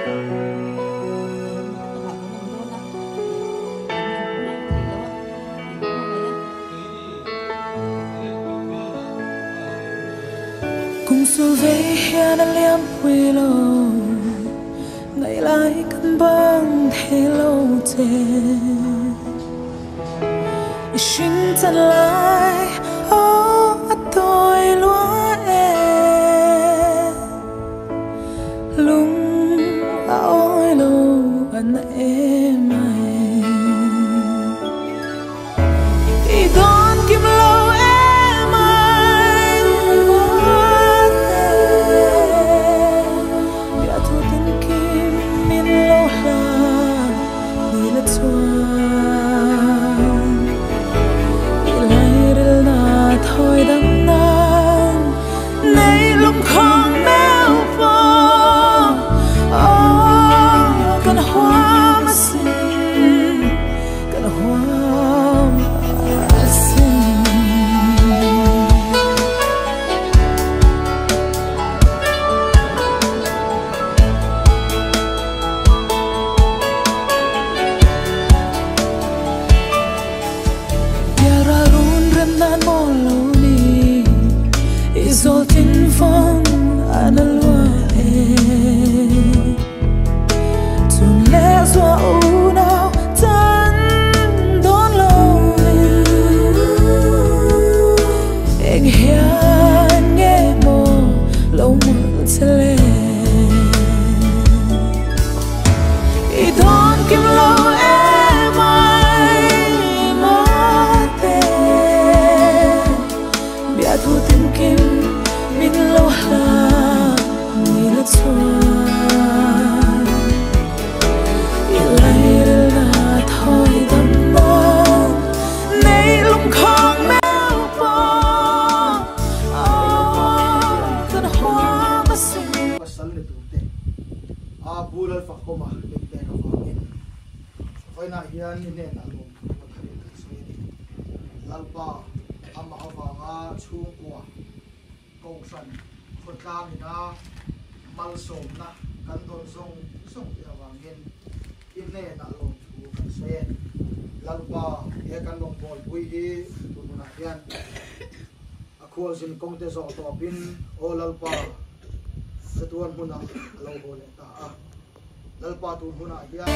cùng số về hiện liam quê lô ngày lại cân bằng thế lâu thế xin chân lại ô tôi lúa em lung ôi lâu anh em ai ý đón kim lâu em ai ya thu tin kim min lâu la đi là thôi đắng nan nay lúc không méo vào cần hoa mà xin cần hoa mà xin ya ra run rem nan mo lo Izol tin phong analua Tun le zwa u nào tan don lo Eng hian nghe mo lo mu tele I don kim lo em ai ma te bia thu tin kim min lâu ha ni là xuân ý lại là thôi đắm mơ nay lúc không méo bỏ cần hoa mà xin pasal le tute a bulal fa koma te ka fangin khoi na hian ni ne na lo thari se lalpa ama awanga chung kwa câu sân phật la thì na mal sôm na căn thôn sông sông thì vàng gen in này na lồng chú căn xe lalpa he căn lồng bol bui hi tu na hian a khual sin công te zo to pin o lalpa satuan huna lo bol ta a lalpa tu huna hian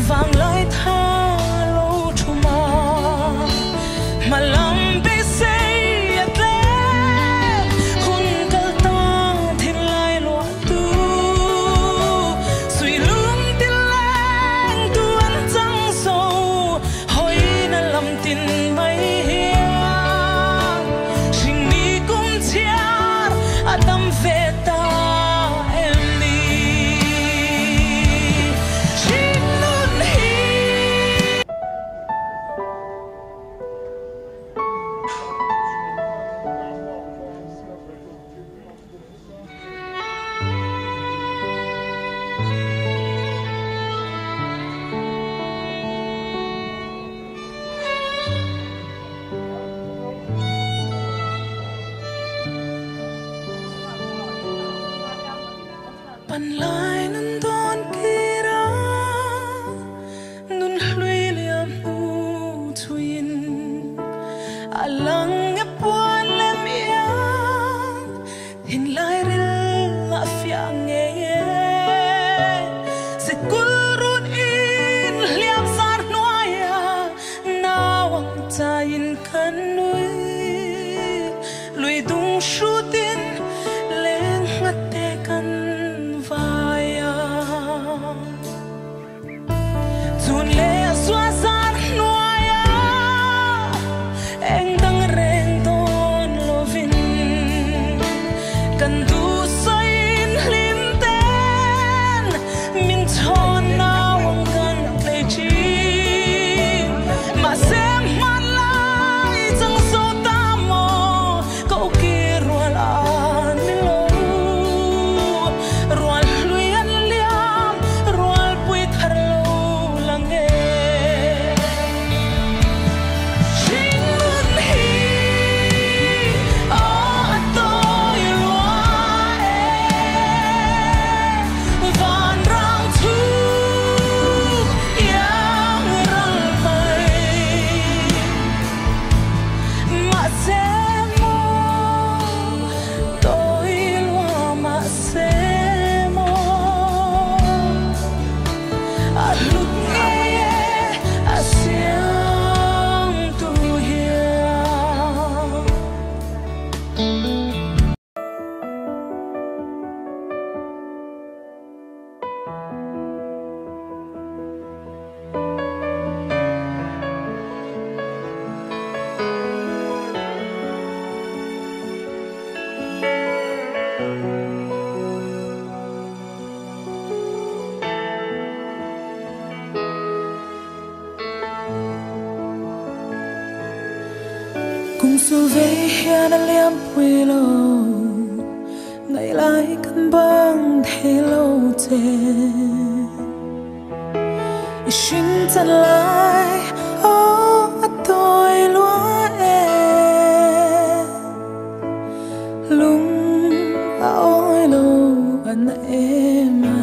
vàng lại tha lâu chu mà lòng bị say ắt lẽ hôn cơ ta thiên lai loa tu suy lương tin lang tu ăn trăng sâu hồi na lòng tin mấy hiang trình mi cũng chia tâm về ta Pan lai nun don kira nun hlui liam nu tuin alang e puan lem yang hin lai ril la fiang e se kulrun in liam sar noya nawang tain kan nui lui dung shutin leng ngate kan lúc nghe xiang tu hiền. Cùng su về hiền liam quê lô ngày lại căn băng thế lâu thế xin chân lại ô tôi lúa lung ôi lô anh em